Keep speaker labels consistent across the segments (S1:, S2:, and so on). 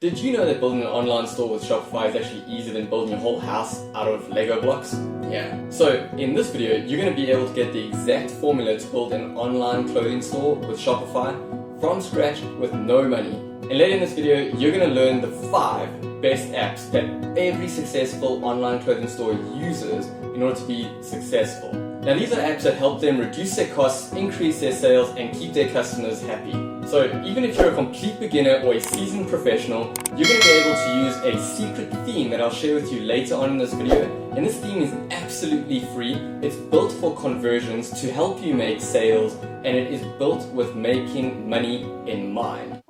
S1: Did you know that building an online store with Shopify is actually easier than building your whole house out of Lego blocks? Yeah. So in this video, you're going to be able to get the exact formula to build an online clothing store with Shopify from scratch with no money. And later in this video, you're going to learn the 5 best apps that every successful online clothing store uses in order to be successful. Now these are apps that help them reduce their costs, increase their sales, and keep their customers happy. So even if you're a complete beginner or a seasoned professional, you're going to be able to use a secret theme that I'll share with you later on in this video. And this theme is absolutely free. It's built for conversions to help you make sales, and it is built with making money in mind.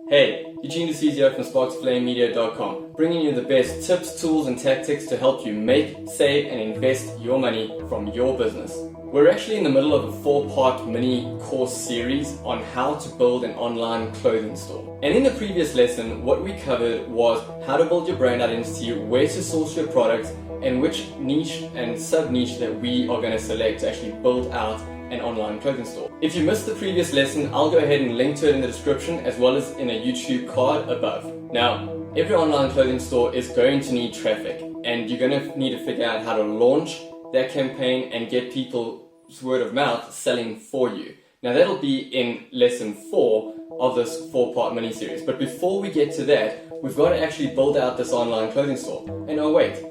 S1: Hey, Eugene here from SparksFlameMedia.com, bringing you the best tips, tools, and tactics to help you make, save, and invest your money from your business. We're actually in the middle of a 4-part mini course series on how to build an online clothing store. And in the previous lesson, what we covered was how to build your brand identity, where to source your products, and which niche and sub-niche that we are going to select to actually build out an online clothing store. If you missed the previous lesson, I'll go ahead and link to it in the description as well as in a YouTube card above. Now, every online clothing store is going to need traffic, and you're going to need to figure out how to launch that campaign and get people's word of mouth selling for you. Now that'll be in lesson 4 of this 4-part mini series. But before we get to that, we've got to actually build out this online clothing store. And oh wait,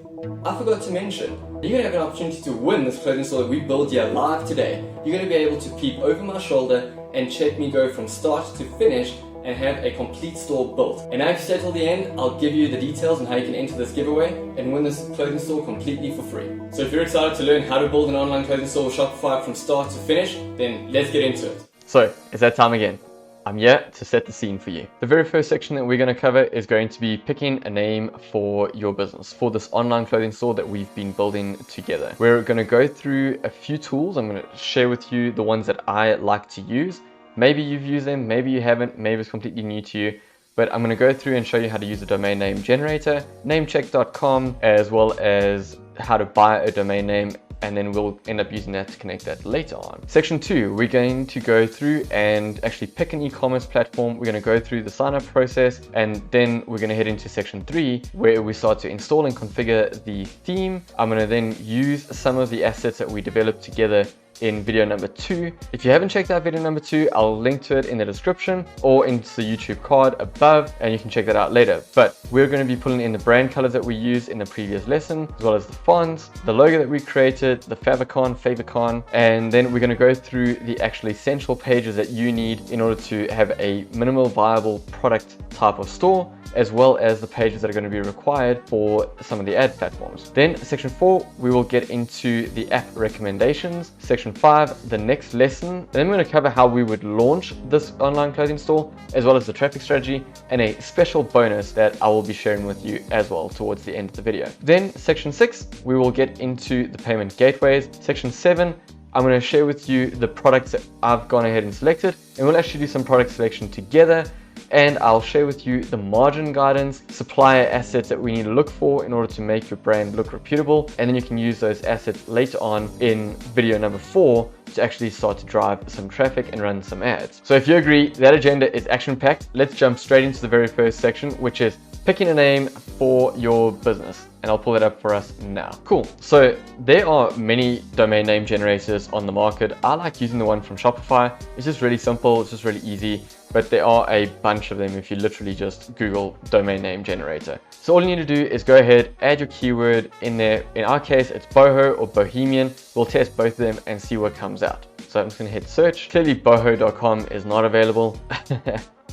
S1: I forgot to mention, you're going to have an opportunity to win this clothing store that we built here live today. You're going to be able to peep over my shoulder and check me go from start to finish and have a complete store built. And now if you stay till the end, I'll give you the details on how you can enter this giveaway and win this clothing store completely for free. So if you're excited to learn how to build an online clothing store with Shopify from start to finish, then let's get into it. So it's that time again. I'm here to set the scene for you. The very first section that we're going to cover is going to be picking a name for your business, for this online clothing store that we've been building together. We're going to go through a few tools. I'm going to share with you the ones that I like to use. Maybe you've used them, maybe you haven't, maybe it's completely new to you, but I'm going to go through and show you how to use a domain name generator, Namechk.com, as well as how to buy a domain name, and then we'll end up using that to connect that later on. Section 2, we're going to go through and actually pick an e-commerce platform. We're going to go through the sign-up process, and then we're going to head into section 3, where we start to install and configure the theme. I'm going to then use some of the assets that we developed together in video number 2. If you haven't checked out video number 2, I'll link to it in the description or into the YouTube card above, and you can check that out later. But we're going to be pulling in the brand colors that we used in the previous lesson, as well as the fonts, the logo that we created, the favicon, and then we're going to go through the actual essential pages that you need in order to have a minimal viable product type of store, as well as the pages that are going to be required for some of the ad platforms. Then section 4, we will get into the app recommendations. Section 5, the next lesson. And then we're going to cover how we would launch this online clothing store, as well as the traffic strategy, and a special bonus that I will be sharing with you as well towards the end of the video. Then section 6, we will get into the payment gateways. Section 7, I'm going to share with you the products that I've gone ahead and selected, and we'll actually do some product selection together. And I'll share with you the margin guidance, supplier assets that we need to look for in order to make your brand look reputable. And then you can use those assets later on in video number 4 to actually start to drive some traffic and run some ads. So if you agree, that agenda is action-packed. Let's jump straight into the very first section, which is picking a name for your business. And I'll pull that up for us now. Cool. So there are many domain name generators on the market. I like using the one from Shopify. It's just really simple. It's just really easy. But there are a bunch of them if you literally just Google domain name generator. So all you need to do is go ahead, add your keyword in there. In our case, it's boho or bohemian. We'll test both of them and see what comes out. So I'm just going to hit search. Clearly boho.com is not available.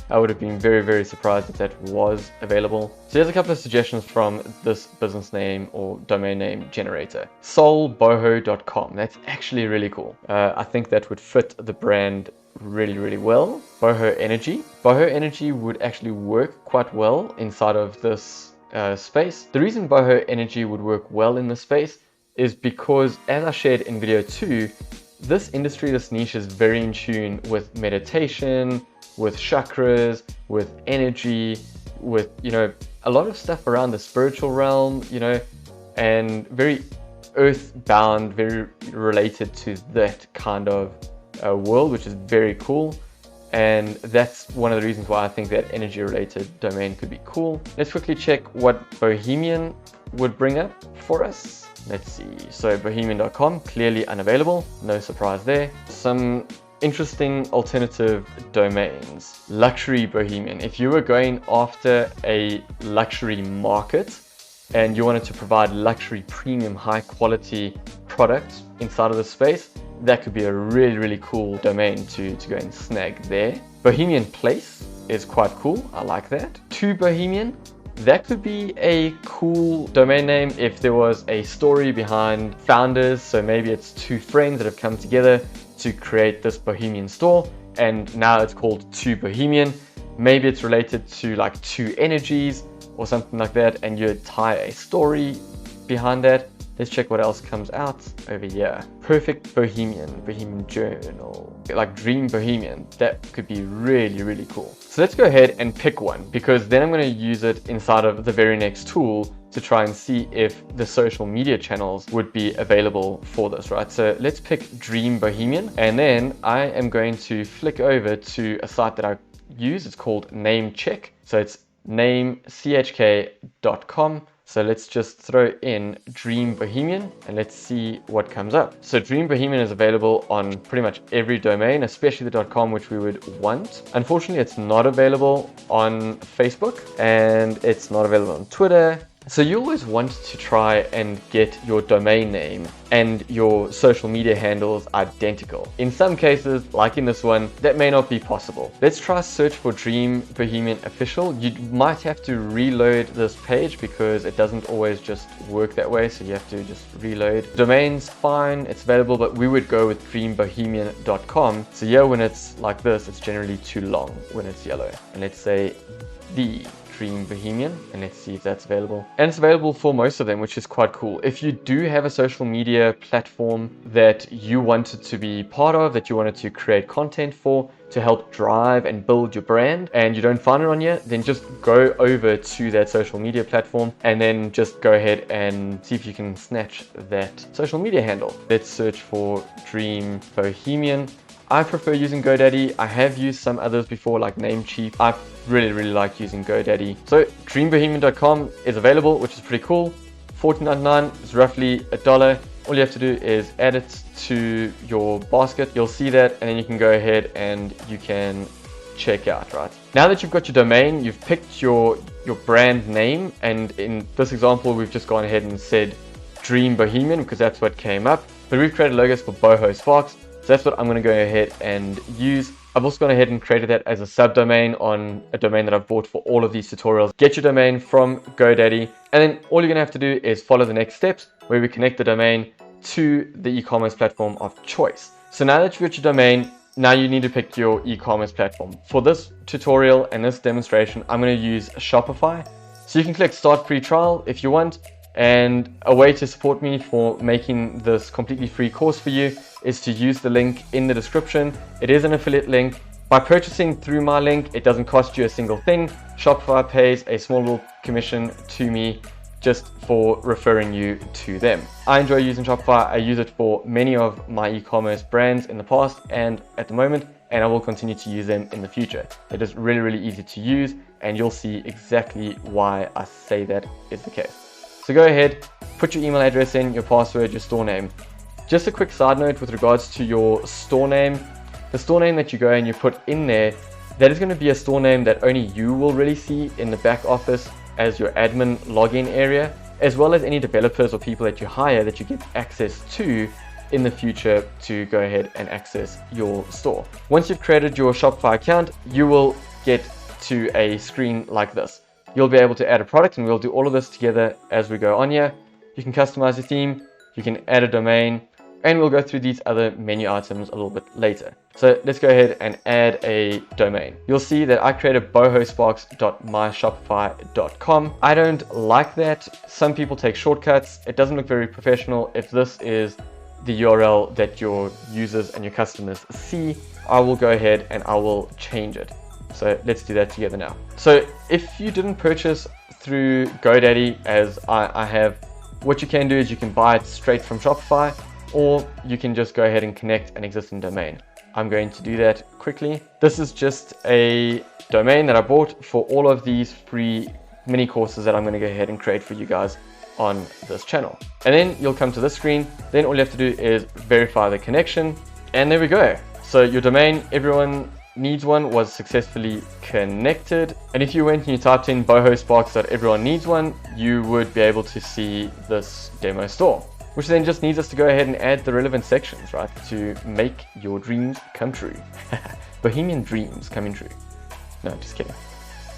S1: I would have been very, very surprised if that was available. So here's a couple of suggestions from this business name or domain name generator. Soulboho.com. That's actually really cool. I think that would fit the brand really, really well. Boho Energy. Boho Energy would actually work quite well inside of this space. The reason Boho Energy would work well in this space is because, as I shared in video 2, this industry, this niche is very in tune with meditation, with chakras, with energy, with, a lot of stuff around the spiritual realm, and very earthbound, very related to that kind of world, which is very cool.
S2: And that's one of the reasons why I think that energy related domain could be cool. Let's quickly check what Bohemian would bring up for us. Let's see. So bohemian.com, clearly unavailable. No surprise there. Some interesting alternative domains. Luxury Bohemian. If you were going after a luxury market and you wanted to provide luxury premium high quality products inside of the space, that could be a really cool domain to go and snag there. Bohemian Place is quite cool. I like that. To Bohemian, that could be a cool domain name if there was a story behind founders. So maybe it's two friends that have come together to create this Bohemian store, and now it's called To Bohemian. Maybe it's related to like two energies or something like that, and you tie a story behind that. Let's check what else comes out over here. Perfect Bohemian, Bohemian Journal, like Dream Bohemian. That could be really cool. So let's go ahead and pick one, because then I'm going to use it inside of the very next tool to try and see if the social media channels would be available for this, right? So let's pick Dream Bohemian, and then I am going to flick over to a site that I use. It's called Namechk. So it's namechk.com. So let's just throw in Dream Bohemian and let's see what comes up. So Dream Bohemian is available on pretty much every domain, especially the .com, which we would want. Unfortunately, it's not available on Facebook and it's not available on Twitter. So you always want to try and get your domain name and your social media handles identical. In some cases, like in this one, that may not be possible. Let's try search for Dream Bohemian Official. You might have to reload this page because it doesn't always just work that way. So you have to just reload. Domain's fine, it's available, but we would go with dreambohemian.com. So yeah, when it's like this, it's generally too long when it's yellow. And let's say the Dream Bohemian, and let's see if that's available. And it's available for most of them, which is quite cool. If you do have a social media platform that you wanted to be part of, that you wanted to create content for, to help drive and build your brand, and you don't find it on here, then just go over to that social media platform and then just go ahead and see if you can snatch that social media handle. Let's search for Dream Bohemian. I prefer using GoDaddy. I have used some others before, like Namecheap. I really like using GoDaddy. So dreambohemian.com is available, which is pretty cool. $14.99 is roughly $1. All you have to do is add it to your basket. You'll see that, and then you can go ahead and you can check out, right? Now that you've got your domain, you've picked your brand name, and in this example, we've just gone ahead and said Dream Bohemian because that's what came up. But we've created logos for Boho Sparks. So that's what I'm going to go ahead and use. I've also gone ahead and created that as a subdomain on a domain that I've bought for all of these tutorials. Get your domain from GoDaddy, and then all you're going to have to do is follow the next steps where we connect the domain to the e-commerce platform of choice. So now that you've got your domain, now you need to pick your e-commerce platform. For this tutorial and this demonstration, I'm going to use Shopify. So you can click Start Free Trial if you want. And a way to support me for making this completely free course for you is to use the link in the description. It is an affiliate link. By purchasing through my link, it doesn't cost you a single thing. Shopify pays a small little commission to me just for referring you to them. I enjoy using Shopify. I use it for many of my e-commerce brands in the past and at the moment, and I will continue to use them in the future. It is really easy to use, and you'll see exactly why I say that is the case. So go ahead, put your email address in, your password, your store name. Just a quick side note with regards to your store name. The store name that you go and you put in there, that is going to be a store name that only you will really see in the back office as your admin login area, as well as any developers or people that you hire that you get access to in the future to go ahead and access your store. Once you've created your Shopify account, you will get to a screen like this. You'll be able to add a product, and we'll do all of this together as we go on here. You can customize your theme, you can add a domain, and we'll go through these other menu items a little bit later. So let's go ahead and add a domain. You'll see that I created bohosparks.myshopify.com. I don't like that. Some people take shortcuts. It doesn't look very professional. If this is the URL that your users and your customers see, I will go ahead and I will change it. So let's do that together now. So if you didn't purchase through GoDaddy as I have, what you can do is you can buy it straight from Shopify, or you can just go ahead and connect an existing domain. I'm going to do that quickly. This is just a domain that I bought for all of these free mini courses that I'm going to go ahead and create for you guys on this channel. And then you'll come to this screen. Then all you have to do is verify the connection, and there we go. So your domain, everyone needs one, was successfully connected. And if you went and you typed in bohosparks.everyone needs one, you would be able to see this demo store, which then just needs us to go ahead and add the relevant sections, right, to make your dreams come true. Bohemian dreams coming true. No, just kidding.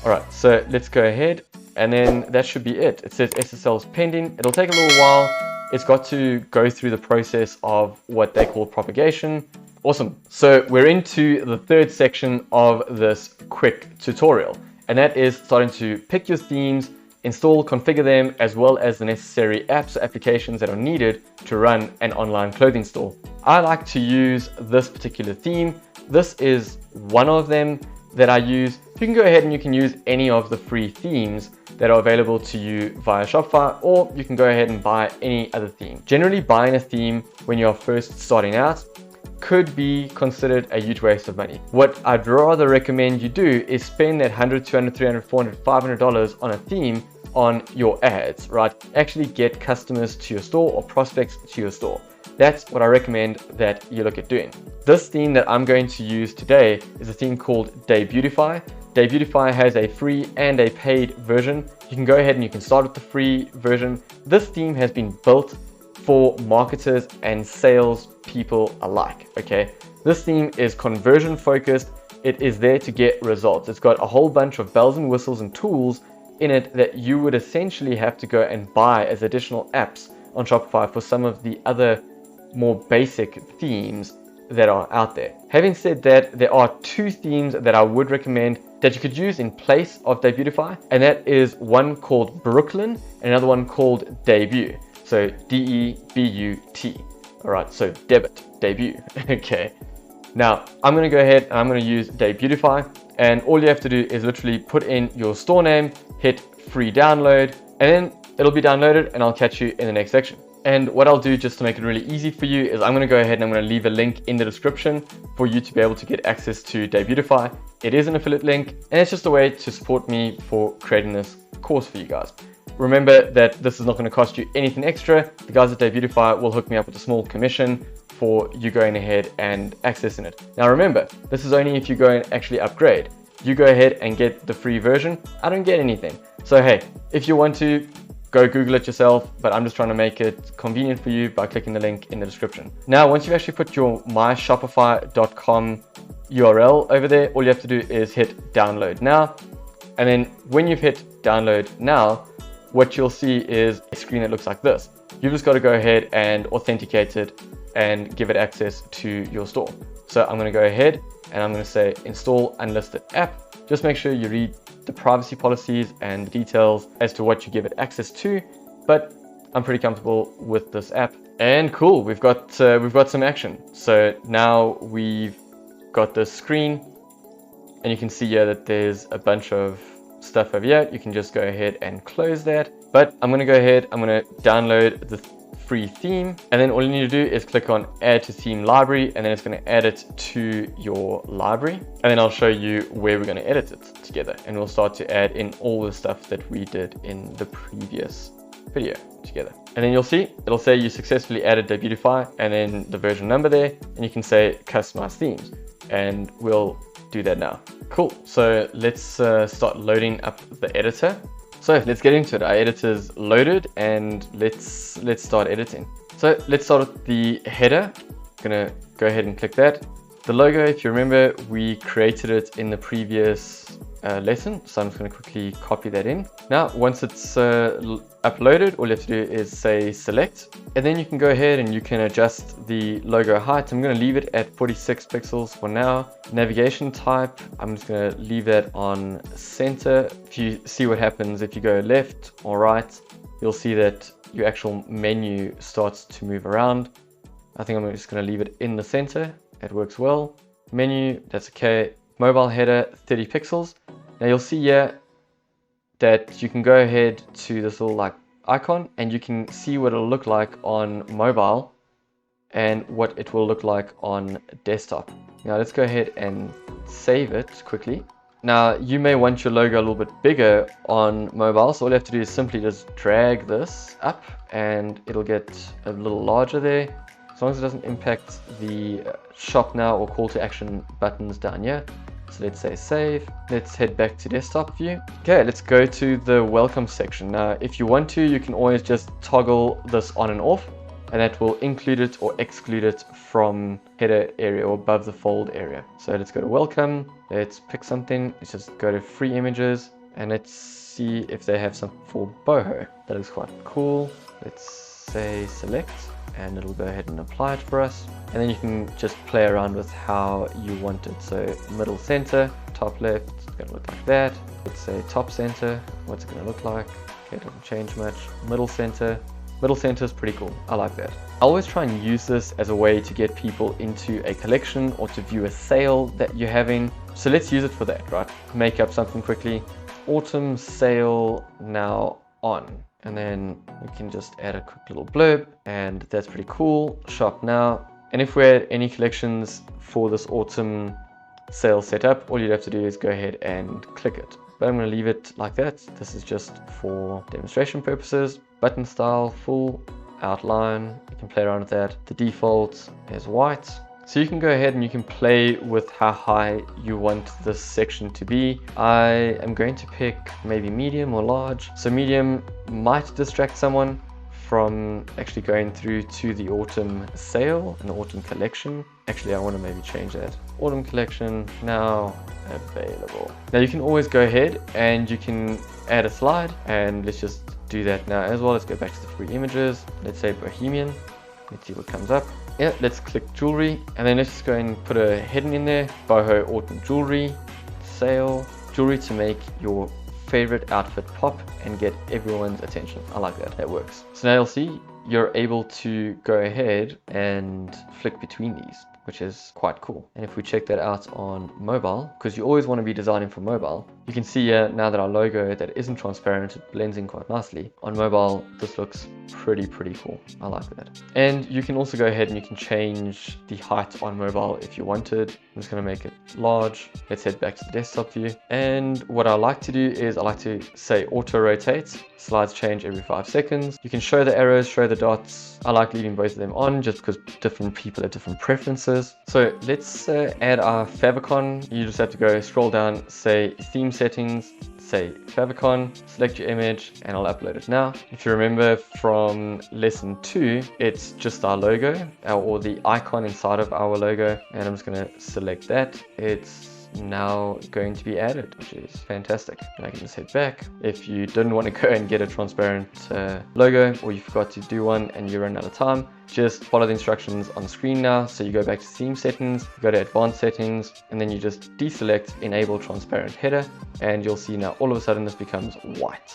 S2: All right, so let's go ahead, and then that should be it. It says SSL's pending. It'll take a little while. It's got to go through the process of what they call propagation. Awesome. So we're into the third section of this quick tutorial, and that is starting to pick your themes, install, configure them, as well as the necessary apps or applications that are needed to run an online clothing store. I like to use this particular theme. This is one of them that I use. You can go ahead and you can use any of the free themes that are available to you via Shopify, or you can go ahead and buy any other theme. Generally, buying a theme when you're first starting out could be considered a huge waste of money. What I'd rather recommend you do is spend that $100, $200, $300, $400, $500 on a theme on your ads, right? Actually get customers to your store or prospects to your store. That's what I recommend that you look at doing. This theme that I'm going to use today is a theme called Debutify. Debutify has a free and a paid version. You can go ahead and you can start with the free version. This theme has been built for marketers and sales people alike, okay? This theme is conversion focused. It is there to get results. It's got a whole bunch of bells and whistles and tools in it that you would essentially have to go and buy as additional apps on Shopify for some of the other more basic themes that are out there. Having said that, there are two themes that I would recommend that you could use in place of Debutify, and that is one called Brooklyn and another one called Debut. So D-E-B-U-T. All right, so debut. Okay. Now I'm going to go ahead and I'm going to use Debutify, and all you have to do is literally put in your store name, hit free download, and then it'll be downloaded, and I'll catch you in the next section. And what I'll do just to make it really easy for you is I'm going to go ahead and I'm going to leave a link in the description for you to be able to get access to Debutify. It is an affiliate link, and it's just a way to support me for creating this course for you guys. Remember that this is not going to cost you anything extra. The guys at Debutify will hook me up with a small commission for you going ahead and accessing it. Now remember, this is only if you go and actually upgrade. You go ahead and get the free version. I don't get anything. So hey, if you want to, go Google it yourself, but I'm just trying to make it convenient for you by clicking the link in the description. Now, once you've actually put your myshopify.com URL over there, all you have to do is hit download now. And then when you've hit download now, what you'll see is a screen that looks like this. You've just got to go ahead and authenticate it and give it access to your store. So I'm going to go ahead and I'm going to say install unlisted app. Just make sure you read the privacy policies and the details as to what you give it access to, but I'm pretty comfortable with this app. And cool, we've got some action. So now we've got this screen, and you can see here that there's a bunch of stuff over here. You can just go ahead and close that, but I'm going to go ahead, I'm going to download the free theme, and then all you need to do is click on add to theme library, and then it's going to add it to your library, and then I'll show you where we're going to edit it together, and we'll start to add in all the stuff that we did in the previous video together. And then you'll see it'll say you successfully added Debutify and then the version number there, and you can say customize themes, and we'll do that now. Cool, so let's start loading up the editor. So let's get into it. Our editor's loaded, and let's start editing. So let's start with the header. I'm gonna go ahead and click that. The logo, if you remember, we created it in the previous lesson, so I'm just going to quickly copy that in. Now, once it's uploaded, all you have to do is say select, and then you can go ahead and you can adjust the logo height. I'm going to leave it at 46 pixels for now. Navigation type, I'm just going to leave that on center. If you see what happens if you go left or right, you'll see that your actual menu starts to move around. I think I'm just going to leave it in the center. It works well. Menu, that's okay. Mobile header, 30 pixels. Now you'll see here that you can go ahead to this little like icon, and you can see what it'll look like on mobile and what it will look like on desktop. Now let's go ahead and save it quickly. Now you may want your logo a little bit bigger on mobile, so all you have to do is simply just drag this up and it'll get a little larger there, as long as it doesn't impact the shop now or call to action buttons down here. So let's say save. Let's head back to desktop view. Okay, let's go to the welcome section. Now if you want to, you can always just toggle this on and off, and that will include it or exclude it from header area or above the fold area. So let's go to welcome, let's pick something, let's just go to free images, and let's see if they have something for boho. That looks quite cool. Let's say select, and it'll go ahead and apply it for us. And then you can just play around with how you want it. So middle center, top left, it's gonna look like that. Let's say top center, what's it gonna look like? Okay, it doesn't change much. Middle center is pretty cool. I like that. I always try and use this as a way to get people into a collection or to view a sale that you're having. So let's use it for that, right? Make up something quickly. Autumn sale now on. And then we can just add a quick little blurb, and that's pretty cool. Shop now. And if we had any collections for this autumn sale set up, all you'd have to do is go ahead and click it. But I'm going to leave it like that. This is just for demonstration purposes. Button style, full outline. You can play around with that. The default is white. So you can go ahead and you can play with how high you want this section to be. I am going to pick maybe medium or large. So medium might distract someone from actually going through to the autumn sale and the autumn collection. Actually, I want to maybe change that. Autumn collection now available. Now you can always go ahead and you can add a slide, and let's just do that now as well. Let's go back to the free images. Let's say Bohemian. Let's see what comes up. Yeah, let's click jewelry, and then let's just go and put a heading in there. Boho autumn jewelry sale. Jewelry to make your favorite outfit pop and get everyone's attention. I like that. That works. So now you'll see you're able to go ahead and flick between these, which is quite cool. And if we check that out on mobile, because you always want to be designing for mobile, you can see here now that our logo that isn't transparent, it blends in quite nicely. On mobile, this looks pretty cool. I like that. And you can also go ahead and you can change the height on mobile if you wanted. I'm just going to make it large. Let's head back to the desktop view. And what I like to do is I like to say auto rotate. Slides change every 5 seconds. You can show the arrows, show the dots. I like leaving both of them on just because different people have different preferences. So let's add our favicon. You just have to go scroll down, say theme settings, say favicon, select your image, and I'll upload it now. If you remember from lesson 2, it's just our logo or the icon inside of our logo, and I'm just going to select that. It's now going to be added, which is fantastic. And I can just head back. If you didn't want to go and get a transparent logo, or you forgot to do one and you run out of time, just follow the instructions on the screen now. So you go back to theme settings, you go to advanced settings, and then you just deselect enable transparent header, and you'll see now all of a sudden this becomes white.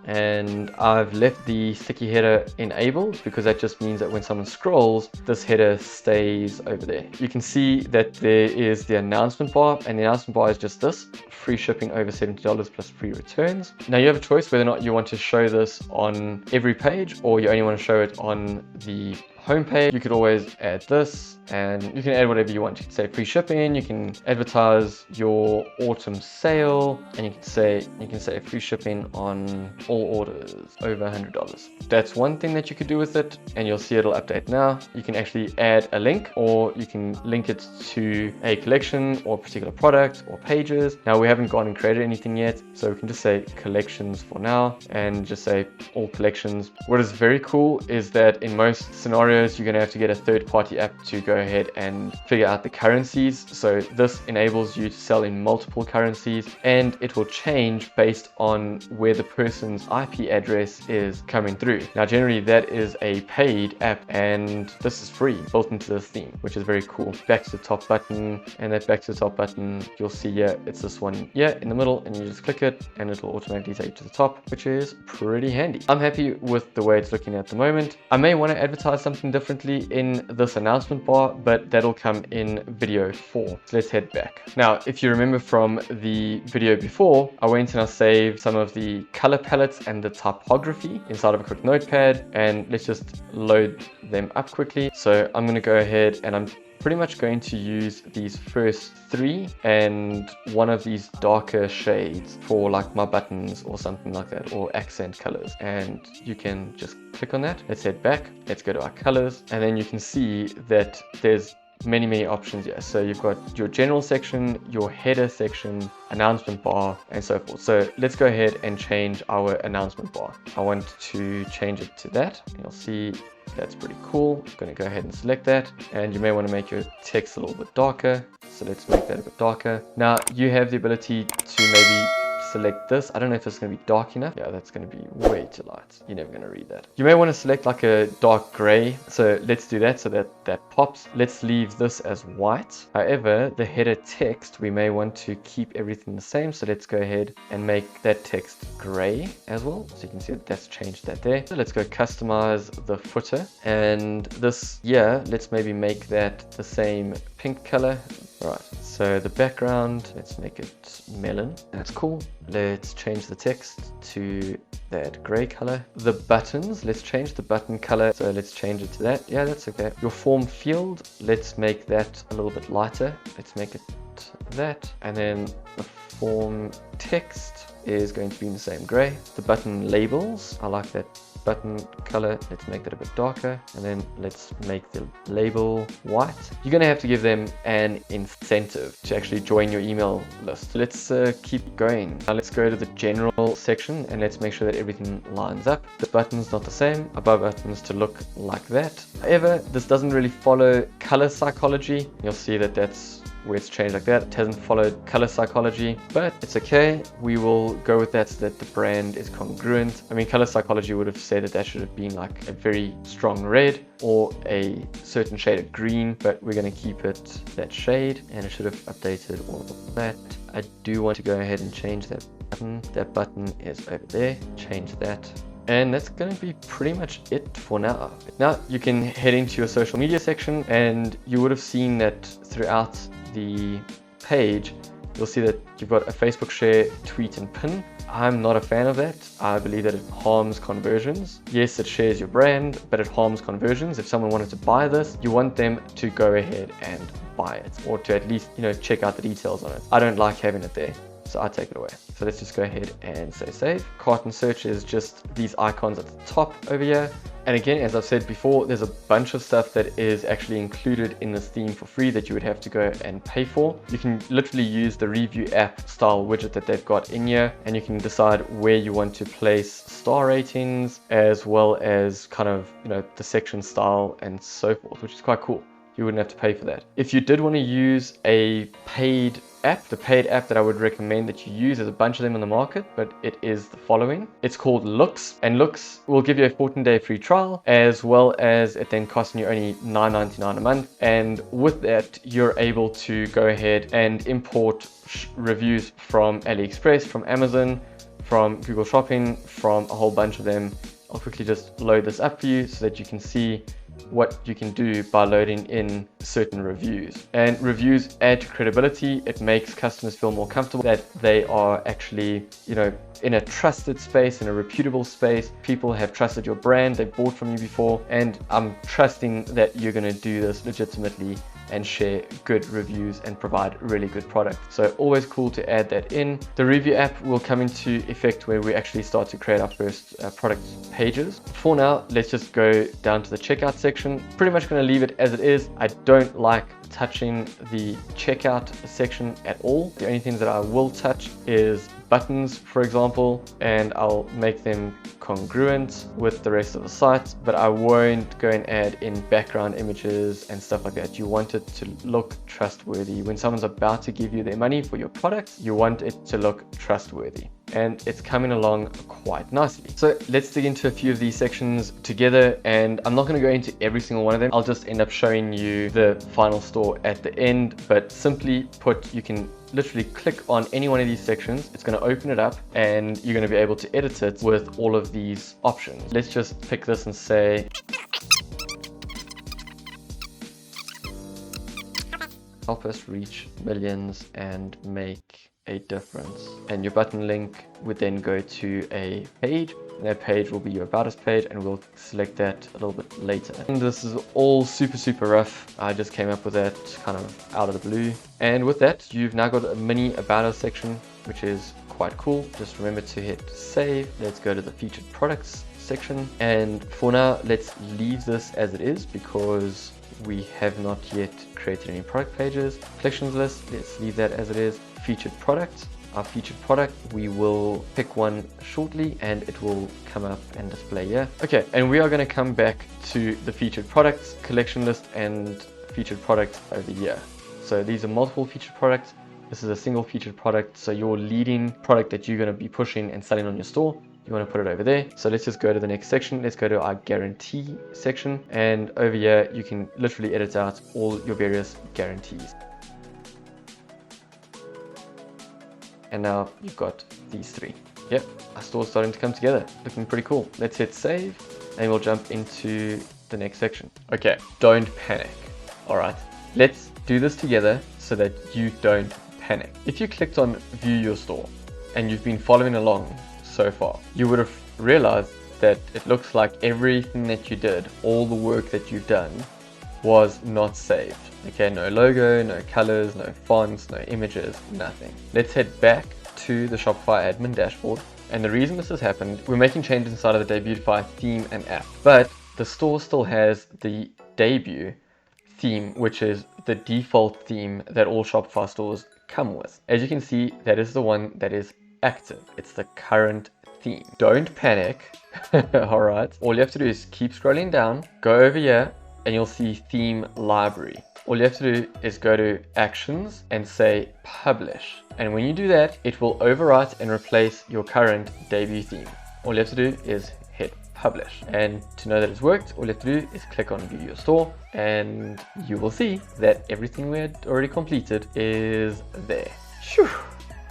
S2: And I've left the sticky header enabled because that just means that when someone scrolls, this header stays over there. You can see that there is the announcement bar, and the announcement bar is just this: free shipping over $70 plus free returns. Now you have a choice whether or not you want to show this on every page or you only want to show it on the homepage. You could always add this, and you can add whatever you want. You can say free shipping, you can advertise your autumn sale, and you can say free shipping on all orders over $100. That's one thing that you could do with it, and you'll see it'll update now. You can actually add a link, or you can link it to a collection or a particular product or pages. Now we haven't gone and created anything yet, so we can just say collections for now and just say all collections. What is very cool is that in most scenarios you're going to have to get a third-party app to go ahead and figure out the currencies. So this enables you to sell in multiple currencies, and it will change based on where the person's IP address is coming through. Now generally that is a paid app, and this is free built into this theme, which is very cool. Back to the top button, and that back to the top button, you'll see here it's this one here in the middle, and you just click it and it'll automatically take you to the top, which is pretty handy. I'm happy with the way it's looking at the moment. I may want to advertise something anything differently in this announcement bar, but that'll come in video 4. So let's head back. Now, if you remember from the video before, I went and I saved some of the color palettes and the typography inside of a quick notepad, and let's just load them up quickly. So I'm going to go ahead and I'm pretty much going to use these first 3 and one of these darker shades for like my buttons or something like that, or accent colors, and you can just click on that. Let's head back, let's go to our colors, and then you can see that there's many options here. So you've got your general section, your header section, announcement bar, and so forth. So let's go ahead and change our announcement bar. I want to change it to that. You'll see that's pretty cool. I'm going to go ahead and select that, and you may want to make your text a little bit darker. So let's make that a bit darker. Now you have the ability to maybe select this. I don't know if it's going to be dark enough. Yeah, that's going to be way too light. You're never going to read that. You may want to select like a dark gray. So let's do that so that pops. Let's leave this as white. However, the header text, we may want to keep everything the same. So let's go ahead and make that text gray as well. So you can see that that's changed that there. So let's go customize the footer, and this, yeah, let's maybe make that the same pink color. Right, so the background, let's make it melon. That's cool. Let's change the text to that gray color. The buttons, let's change the button color. So let's change it to that. Yeah, that's okay. Your form field, let's make that a little bit lighter. Let's make it that. And then the form text is going to be in the same gray. The button labels, I like that button color. Let's make that a bit darker, and then let's make the label white. You're going to have to give them an incentive to actually join your email list. So let's keep going. Now let's go to the general section and let's make sure that everything lines up. The button's not the same. Above buttons to look like that. However, this doesn't really follow color psychology. You'll see that that's where it's changed like that. It hasn't followed color psychology, but it's okay. We will go with that so that the brand is congruent. I mean, color psychology would have said that should have been like a very strong red or a certain shade of green, but we're going to keep it that shade, and it should have updated all of that. I do want to go ahead and change that button. That button is over there. Change that. And that's going to be pretty much it for now. Now you can head into your social media section, and you would have seen that throughout the page, you'll see that you've got a Facebook share, tweet, and pin. I'm not a fan of that. I believe that it harms conversions. Yes, it shares your brand, but it harms conversions. If someone wanted to buy this, you want them to go ahead and buy it, or to at least, check out the details on it. I don't like having it there, so I take it away. So let's just go ahead and say save. Cart and search is just these icons at the top over here. And again, as I've said before, there's a bunch of stuff that is actually included in this theme for free that you would have to go and pay for. You can literally use the review app style widget that they've got in here, and you can decide where you want to place star ratings, as well as kind of, the section style and so forth, which is quite cool. You wouldn't have to pay for that. If you did want to use a paid app, the paid app that I would recommend that you use, there's a bunch of them on the market, but it is the following. It's called Loox, and Loox will give you a 14-day free trial, as well as it then costing you only $9.99 a month. And with that, you're able to go ahead and import reviews from AliExpress, from Amazon, from Google Shopping, from a whole bunch of them. I'll quickly just load this up for you so that you can see what you can do by loading in certain reviews. And reviews add to credibility. It makes customers feel more comfortable that they are actually, in a trusted space, in a reputable space. People have trusted your brand, they've bought from you before, and I'm trusting that you're going to do this legitimately and share good reviews and provide really good product. So always cool to add that in. The review app will come into effect where we actually start to create our first product pages. For now, let's just go down to the checkout section. Pretty much going to leave it as it is. I don't like touching the checkout section at all. The only things that I will touch is buttons, for example, and I'll make them congruent with the rest of the site, but I won't go and add in background images and stuff like that. You want it to look trustworthy. When someone's about to give you their money for your product, you want it to look trustworthy. And it's coming along quite nicely. So let's dig into a few of these sections together, and I'm not going to go into every single one of them. I'll just end up showing you the final store at the end, but simply put, you can literally click on any one of these sections. It's going to open it up, and you're going to be able to edit it with all of these options. Let's just pick this and say help us reach millions and make a difference. And your button link would then go to a page, and that page will be your About Us page, and we'll select that a little bit later. And this is all super rough. I just came up with that kind of out of the blue. And with that, you've now got a mini About Us section, which is quite cool. Just remember to hit save. Let's go to the featured products section, and for now let's leave this as it is because we have not yet created any product pages. Collections list, let's leave that as it is. Featured product, our featured product, we will pick one shortly and it will come up and display here. Okay, and we are going to come back to the featured products, collection list, and featured product over here. So these are multiple featured products. This is a single featured product, so your leading product that you're going to be pushing and selling on your store, you want to put it over there. So let's just go to the next section. Let's go to our guarantee section, and over here you can literally edit out all your various guarantees. And now you've got these three. Yep, our store's starting to come together, looking pretty cool. Let's hit save and we'll jump into the next section. Okay, don't panic. All right, let's do this together so that you don't panic. If you clicked on view your store and you've been following along so far, you would have realized that it looks like everything that you did, all the work that you've done, was not saved. Okay, no logo, no colors, no fonts, no images, nothing. Let's head back to the Shopify admin dashboard. And the reason this has happened, we're making changes inside of the Debutify theme and app, but the store still has the debut theme, which is the default theme that all Shopify stores come with. As you can see, that is the one that is active. It's the current theme. Don't panic. All right, all you have to do is keep scrolling down, go over here, and you'll see theme library. All you have to do is go to actions and say publish. And when you do that, it will overwrite and replace your current debut theme. All you have to do is hit publish. And to know that it's worked, all you have to do is click on view your store, and you will see that everything we had already completed is there. Phew.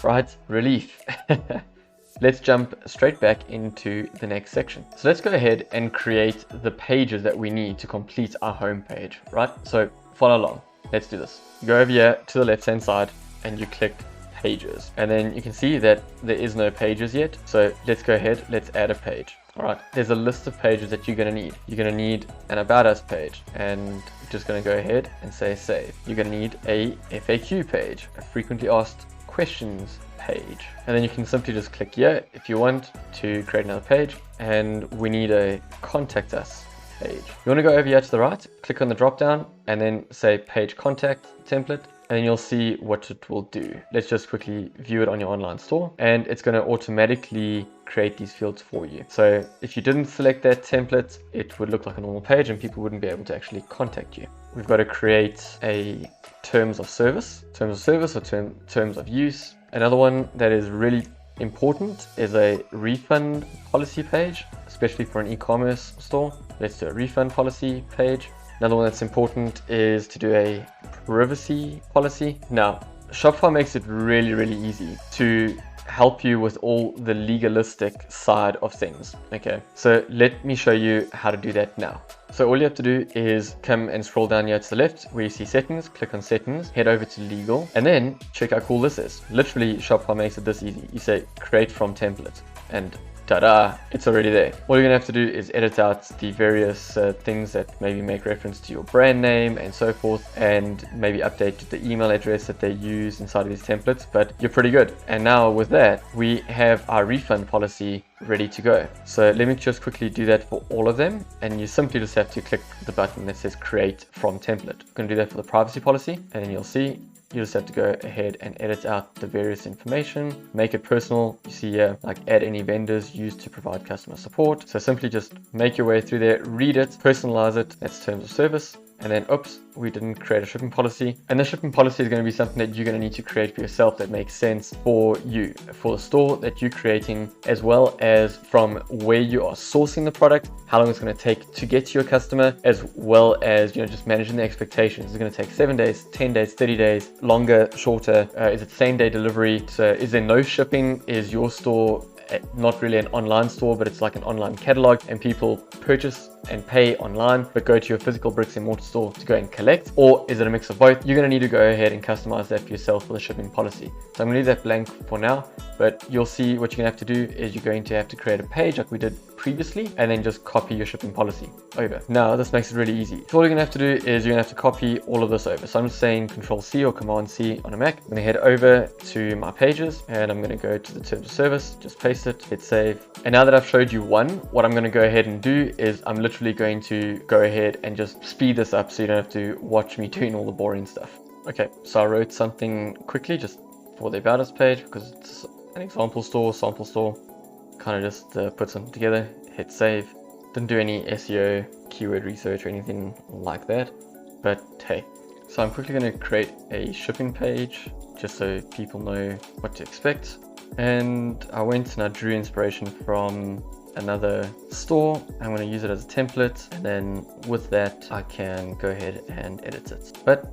S2: Right, relief. Let's jump straight back into the next section. So let's go ahead and create the pages that we need to complete our home page, right? So follow along. Let's do this. You go over here to the left-hand side and you click pages. And then you can see that there is no pages yet. So let's go ahead, let's add a page. All right, there's a list of pages that you're gonna need. You're gonna need an About Us page, and you're just gonna go ahead and say save. You're gonna need a FAQ page, a frequently asked questions page, and then you can simply just click here if you want to create another page. And we need a contact us page. You want to go over here to the right, click on the drop down, and then say page contact template, and then you'll see what it will do. Let's just quickly view it on your online store, and it's going to automatically create these fields for you. So if you didn't select that template, it would look like a normal page and people wouldn't be able to actually contact you. We've got to create a terms of service or terms of use. Another one that is really important is a refund policy page, especially for an e-commerce store. Let's do a refund policy page. Another one that's important is to do a privacy policy. Now, Shopify makes it really easy to help you with all the legalistic side of things. Okay, so let me show you how to do that now. So all you have to do is come and scroll down here to the left where you see settings, click on settings, head over to legal, and then check how cool this is. Literally, Shopify makes it this easy. You say create from template, and ta-da, it's already there. All you're gonna have to do is edit out the various things that maybe make reference to your brand name and so forth, and maybe update the email address that they use inside of these templates, but you're pretty good. And now with that, we have our refund policy ready to go. So let me just quickly do that for all of them, and you simply just have to click the button that says create from template. I'm gonna do that for the privacy policy, and then you'll see you just have to go ahead and edit out the various information, make it personal. You see here, like add any vendors used to provide customer support. So simply just make your way through there, read it, personalize it. That's terms of service. And then, oops, we didn't create a shipping policy. And the shipping policy is going to be something that you're going to need to create for yourself that makes sense for you, for the store that you're creating, as well as from where you are sourcing the product, how long it's going to take to get to your customer, as well as, just managing the expectations. Is it going to take 7 days, 10 days, 30 days, longer, shorter? Is it same day delivery? So is there no shipping? Is your store not really an online store, but it's like an online catalog, and people purchase and pay online but go to your physical bricks and mortar store to go and collect? Or is it a mix of both? You're going to need to go ahead and customize that for yourself with a shipping policy. So I'm going to leave that blank for now, but you'll see what you're going to have to do is you're going to have to create a page like we did previously and then just copy your shipping policy over. Now this makes it really easy. So all you're going to have to do is you're going to have to copy all of this over. So I'm just saying Control C or Command C on a Mac. I'm going to head over to my pages and I'm going to go to the terms of service, just paste it, hit save. And now that I've showed you one, what I'm going to go ahead and do is I'm literally going to go ahead and just speed this up so you don't have to watch me doing all the boring stuff. Okay, so I wrote something quickly just for the About Us page because it's an example store, sample store. Kind of just put something together, hit save. Didn't do any SEO, keyword research or anything like that, but hey. So I'm quickly going to create a shipping page just so people know what to expect. And I went and I drew inspiration from another store. I'm going to use it as a template, and then with that I can go ahead and edit it. But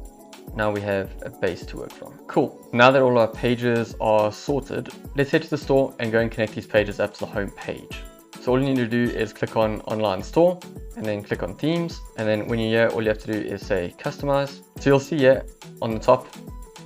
S2: now we have a base to work from. Cool. Now that all our pages are sorted, let's head to the store and go and connect these pages up to the home page. So all you need to do is click on Online Store and then click on Themes. And then when you're here, all you have to do is say Customize. So you'll see here on the top,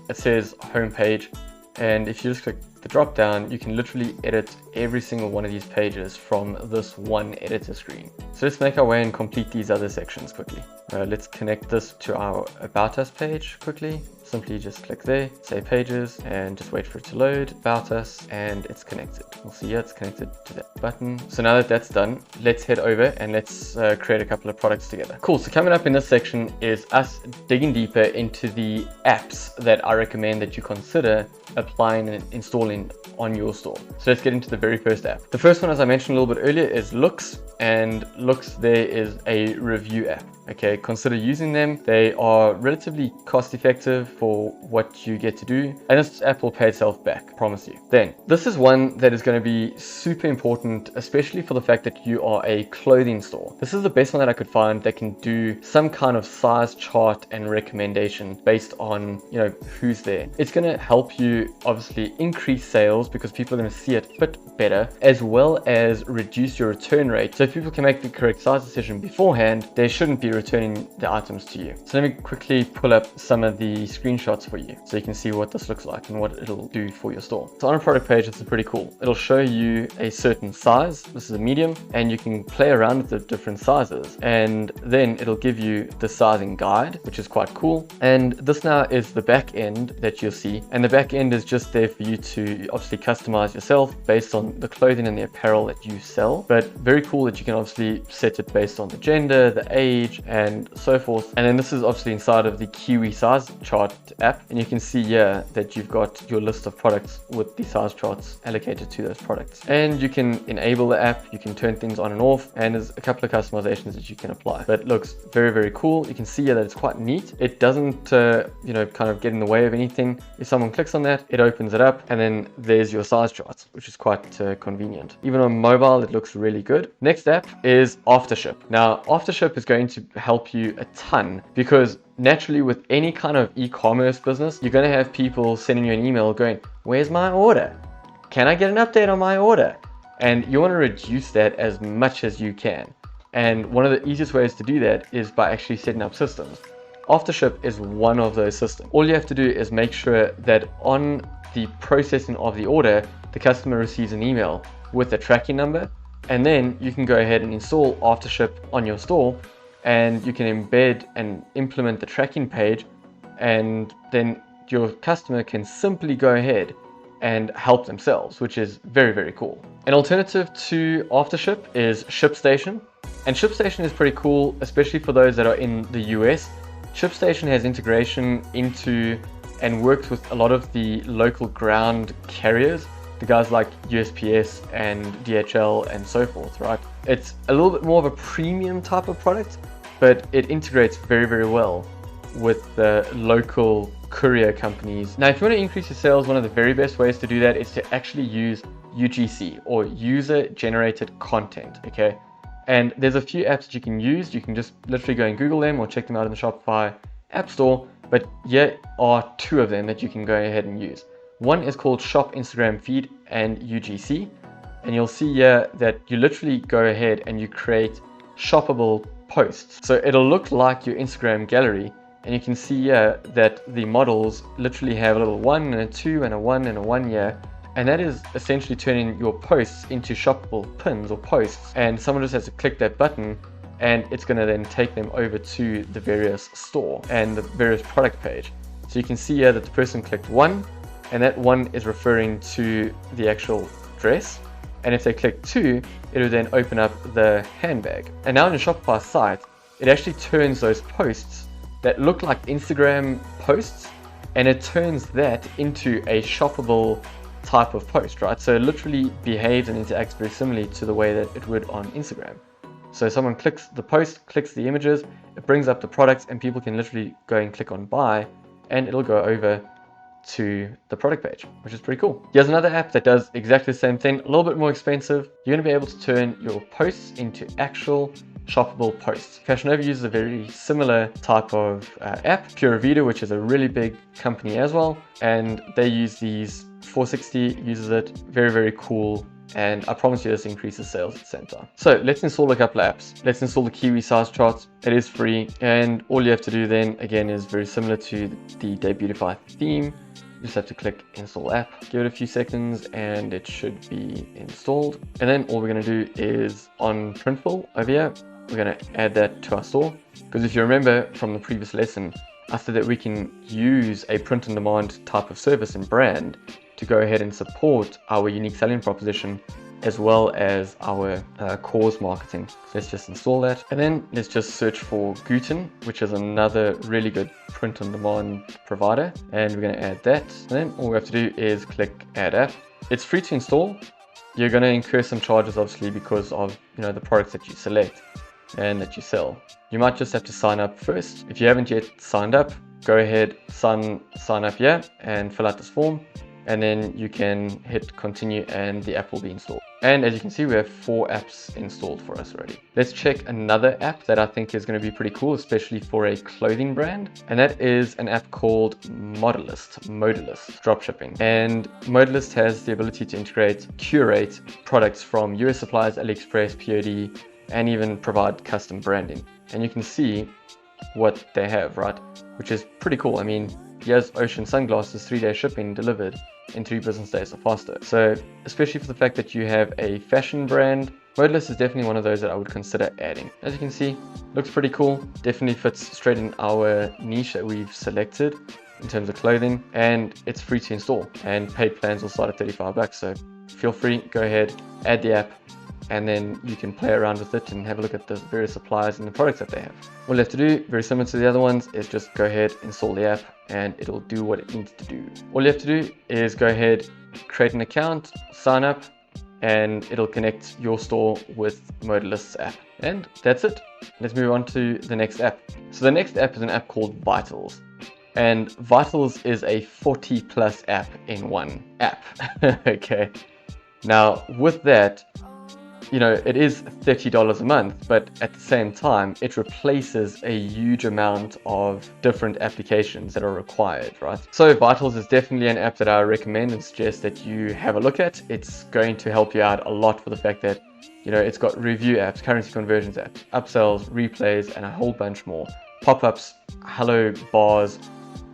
S2: it says Home Page. And if you just click the drop down, you can literally edit every single one of these pages from this one editor screen. So let's make our way and complete these other sections quickly. Let's connect this to our About Us page quickly. Simply just click there, say Pages, and just wait for it to load. About Us, and it's connected. We'll see here it's connected to that button. So now that that's done, let's head over and let's create a couple of products together. Cool, so coming up in this section is us digging deeper into the apps that I recommend that you consider applying and installing on your store. So let's get into the very first app. The first one, as I mentioned a little bit earlier, is Loox, and Loox there is a review app. Okay, consider using them. They are relatively cost effective for what you get to do, and this app will pay itself back, promise you. Then this is one that is going to be super important, especially for the fact that you are a clothing store. This is the best one that I could find that can do some kind of size chart and recommendation based on, you know, who's there. It's going to help you obviously increase sales because people are going to see it fit better, as well as reduce your return rate. So if people can make the correct size decision beforehand, they shouldn't be returning the items to you. So let me quickly pull up some of the screenshots for you so you can see what this looks like and what it'll do for your store. So on a product page, this is pretty cool. It'll show you a certain size. This is a medium, and you can play around with the different sizes, and then it'll give you the sizing guide, which is quite cool. And this now is the back end that you'll see, and the back end is just there for you to obviously customize yourself based on the clothing and the apparel that you sell. But very cool that you can obviously set it based on the gender, the age, and so forth. And then this is obviously inside of the Kiwi size chart app, and you can see here that you've got your list of products with the size charts allocated to those products. And you can enable the app, you can turn things on and off, and there's a couple of customizations that you can apply. But it looks very, very cool. You can see here that it's quite neat. It doesn't you know, kind of get in the way of anything. If someone clicks on that, it opens it up, and then there's your size charts, which is quite convenient. Even on mobile, it looks really good. Next app is Aftership. Now, Aftership is going to help you a ton because naturally with any kind of e-commerce business, you're going to have people sending you an email going, "Where's my order? Can I get an update on my order?" And you want to reduce that as much as you can. And one of the easiest ways to do that is by actually setting up systems. Aftership is one of those systems. All you have to do is make sure that on the processing of the order, the customer receives an email with a tracking number, and then you can go ahead and install Aftership on your store, and you can embed and implement the tracking page, and then your customer can simply go ahead and help themselves, which is very, very cool. An alternative to Aftership is Shipstation, and Shipstation is pretty cool, especially for those that are in the US. Shipstation has integration into and works with a lot of the local ground carriers, the guys like USPS and DHL and so forth, right? It's a little bit more of a premium type of product, but it integrates very, very well with the local courier companies. Now, if you want to increase your sales, one of the very best ways to do that is to actually use UGC, or user generated content, okay? And there's a few apps that you can use. You can just literally go and Google them or check them out in the Shopify App Store, but here are two of them that you can go ahead and use. One is called Shop Instagram Feed and UGC, and you'll see here that you literally go ahead and you create shoppable posts. So it'll look like your Instagram gallery, and you can see here that the models literally have a little 1 and a 2 and a 1 and a 1 here, and that is essentially turning your posts into shoppable pins or posts, and someone just has to click that button and it's going to then take them over to the various store and the various product page. So you can see here that the person clicked 1, and that 1 is referring to the actual dress, and if they click 2, it will then open up the handbag. And now on your Shopify site, it actually turns those posts that look like Instagram posts, and it turns that into a shoppable type of post, right? So it literally behaves and interacts very similarly to the way that it would on Instagram. So someone clicks the post, clicks the images, it brings up the products, and people can literally go and click on buy, and it'll go over to the product page, which is pretty cool. Here's another app that does exactly the same thing, a little bit more expensive. You're going to be able to turn your posts into actual shoppable posts. Fashion Nova uses a very similar type of app, Pure Vita, which is a really big company as well, and they use these. 460 uses it. Very, very cool, and I promise you this increases sales at the same time. So let's install a couple of apps. Let's install the Kiwi size charts. It is free, and all you have to do then again is very similar to the Debutify theme. You just have to click install app, give it a few seconds, and it should be installed. And then all we're going to do is on Printful over here, we're going to add that to our store, because if you remember from the previous lesson, I said that we can use a print on demand type of service and brand to go ahead and support our unique selling proposition as well as our cause marketing. So let's just install that, and then let's just search for Gooten, which is another really good print on demand provider, and we're going to add that. And then all we have to do is click add app. It's free to install. You're going to incur some charges obviously because of the products that you select and that you sell. You might just have to sign up first. If you haven't yet signed up, go ahead, sign up here and fill out this form, and then you can hit continue and the app will be installed. And as you can see, we have 4 apps installed for us already. Let's check another app that I think is going to be pretty cool, especially for a clothing brand, and that is an app called Modalyst Dropshipping. And Modalyst has the ability to integrate, curate products from US suppliers, AliExpress, POD, and even provide custom branding. And you can see what they have, right? Which is pretty cool. I mean, here's Ocean sunglasses, 3-day shipping delivered in 3 business days or faster. So especially for the fact that you have a fashion brand, Modalyst is definitely one of those that I would consider adding. As you can see, looks pretty cool. Definitely fits straight in our niche that we've selected in terms of clothing, and it's free to install, and paid plans will start at $35. So feel free, go ahead, add the app, and then you can play around with it and have a look at the various suppliers and the products that they have. All you have to do, very similar to the other ones, is just go ahead, install the app, and it'll do what it needs to do. All you have to do is go ahead, create an account, sign up, and it'll connect your store with Modalyst's app. And that's it. Let's move on to the next app. So the next app is an app called Vitals. And Vitals is a 40+ app in one app. Okay. Now with that, it is $30 a month, but at the same time, it replaces a huge amount of different applications that are required, right? So Vitals is definitely an app that I recommend and suggest that you have a look at. It's going to help you out a lot for the fact that, it's got review apps, currency conversions apps, upsells, replays, and a whole bunch more. Pop-ups, hello bars,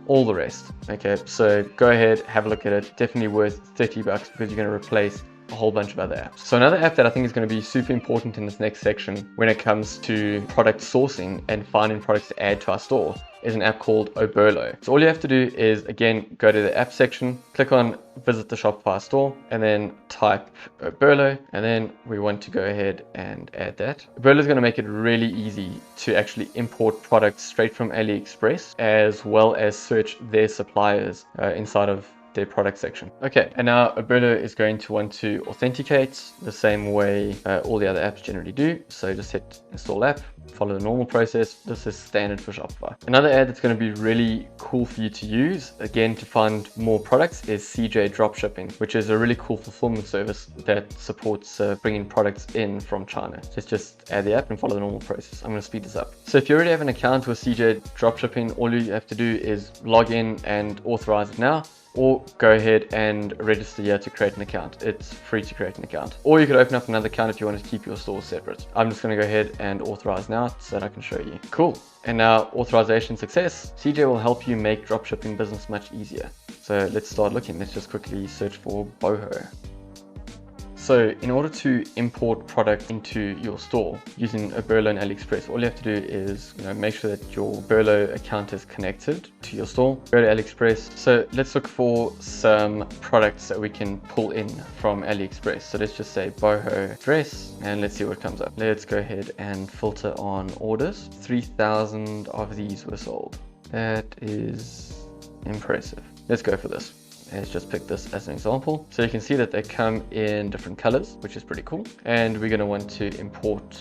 S2: all the rest. Okay, so go ahead, have a look at it. Definitely worth $30 because you're going to replace a whole bunch of other apps. So another app that I think is going to be super important in this next section when it comes to product sourcing and finding products to add to our store is an app called Oberlo. So all you have to do is, again, go to the app section, click on visit the Shopify store, and then type Oberlo, and then we want to go ahead and add that. Oberlo is going to make it really easy to actually import products straight from AliExpress, as well as search their suppliers inside of their product section. Okay, and now Oberlo is going to want to authenticate the same way all the other apps generally do. So just hit install app, follow the normal process. This is standard for Shopify. Another ad that's going to be really cool for you to use, again, to find more products is CJ Dropshipping, which is a really cool fulfillment service that supports bringing products in from China. So let's just add the app and follow the normal process. I'm going to speed this up. So if you already have an account with CJ Dropshipping, all you have to do is log in and authorize it now. or go ahead and register here to create an account. It's free to create an account. Or you could open up another account if you want to keep your stores separate. I'm just going to go ahead and authorize now so that I can show you. Cool. And now authorization success. CJ will help you make dropshipping business much easier. So let's start looking. Let's just quickly search for boho. So in order to import product into your store using Oberlo and AliExpress, all you have to do is make sure that your Oberlo account is connected to your store. Go to AliExpress. So let's look for some products that we can pull in from AliExpress. So let's just say boho dress and let's see what comes up. Let's go ahead and filter on orders. 3,000 of these were sold. That is impressive. Let's go for this. Let's just pick this as an example. So you can see that they come in different colors, which is pretty cool. And we're going to want to import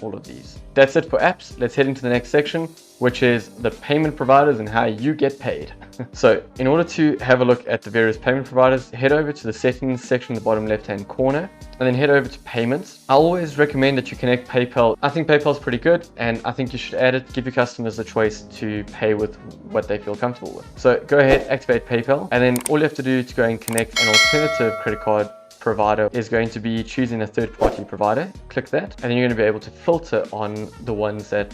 S2: all of these. That's it for apps. Let's head into the next section, which is the payment providers and how you get paid. So in order to have a look at the various payment providers, head over to the settings section in the bottom left-hand corner, and then head over to payments. I always recommend that you connect PayPal. I think PayPal is pretty good, and I think you should add it. Give your customers the choice to pay with what they feel comfortable with. So go ahead, activate PayPal, and then all you have to do to go and connect an alternative credit card provider is going to be choosing a third-party provider. Click that, and then you're going to be able to filter on the ones that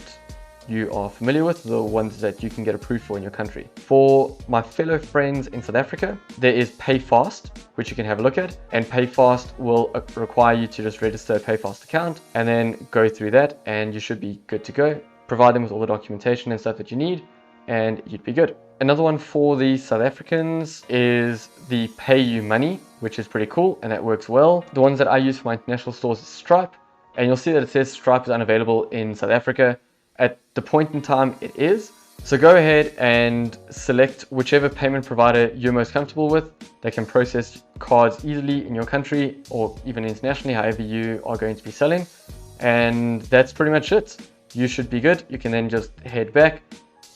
S2: you are familiar with, the ones that you can get approved for in your country. For my fellow friends in South Africa, there is PayFast, which you can have a look at, and PayFast will require you to just register a PayFast account and then go through that, and you should be good to go. Provide them with all the documentation and stuff that you need, and you'd be good. Another one for the South Africans is the Pay You Money, which is pretty cool, and that works well. The ones that I use for my international stores is Stripe, and you'll see that it says Stripe is unavailable in South Africa. At the point in time it is. So go ahead and select whichever payment provider you're most comfortable with. They can process cards easily in your country or even internationally, however you are going to be selling. And that's pretty much it. You should be good. You can then just head back.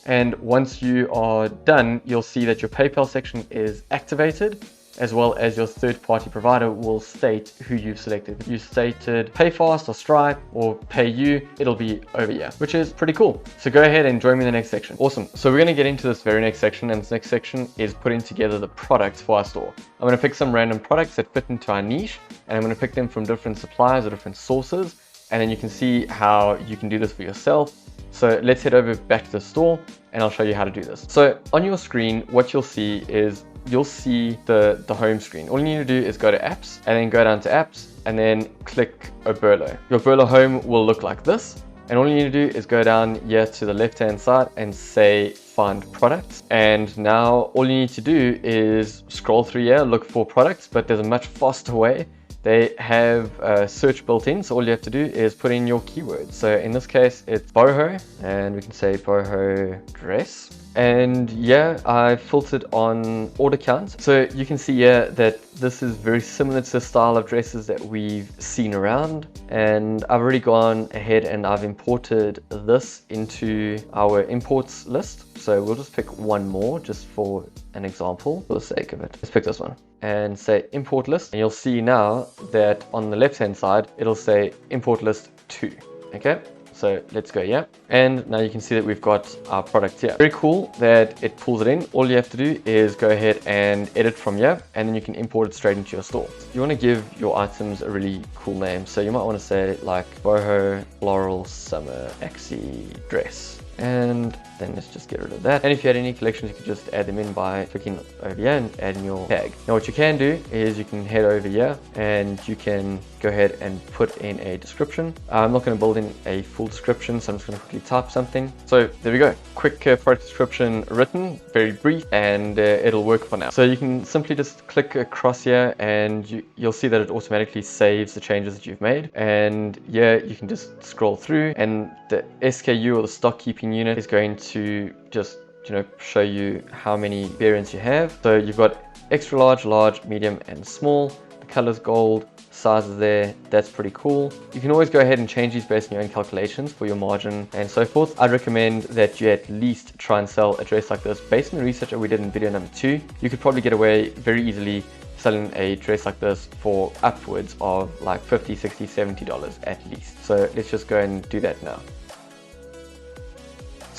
S2: And once you are done, you'll see that your PayPal section is activated, as well as your third-party provider will state who you've selected. If you stated PayFast or Stripe or PayU, it'll be over here, which is pretty cool. So go ahead and join me in the next section. Awesome. So we're going to get into this very next section, and this next section is putting together the products for our store. I'm going to pick some random products that fit into our niche, and I'm going to pick them from different suppliers or different sources, and then you can see how you can do this for yourself. So let's head over back to the store and I'll show you how to do this. So on your screen, what you'll see is you'll see the home screen. All you need to do is go to apps and then go down to apps and then click Oberlo. Your Oberlo home will look like this. And all you need to do is go down here to the left hand side and say find products. And now all you need to do is scroll through here, look for products, but there's a much faster way. They have a search built in, so all you have to do is put in your keywords. So in this case, it's boho, and we can say boho dress. And yeah, I filtered on order count. So you can see here that this is very similar to the style of dresses that we've seen around. And I've already gone ahead and I've imported this into our imports list. So we'll just pick one more just for an example, for the sake of it. Let's pick this one and say import list. And you'll see now that on the left hand side, it'll say import list 2. Okay. So let's go here. And now you can see that we've got our product here. Very cool that it pulls it in. All you have to do is go ahead and edit from here, and then you can import it straight into your store. You want to give your items a really cool name. So you might want to say like boho floral summer maxi dress. And then let's just get rid of that. And if you had any collections, you could just add them in by clicking over here and adding your tag. Now what you can do is you can head over here and you can go ahead and put in a description. I'm not going to build in a full description, so I'm just going to quickly type something. So there we go. Quick product description written, very brief, and it'll work for now. So you can simply just click across here and you'll see that it automatically saves the changes that you've made. And yeah, you can just scroll through, and the SKU or the stock keeping unit is going to just show you how many variants you have. So you've got extra large, large, medium, and small. The color's gold, sizes there. That's pretty cool. You can always go ahead and change these based on your own calculations for your margin and so forth. I'd recommend that you at least try and sell a dress like this. Based on the research that we did in video number 2, you could probably get away very easily selling a dress like this for upwards of like $50, $60, $70 at least. So let's just go and do that now.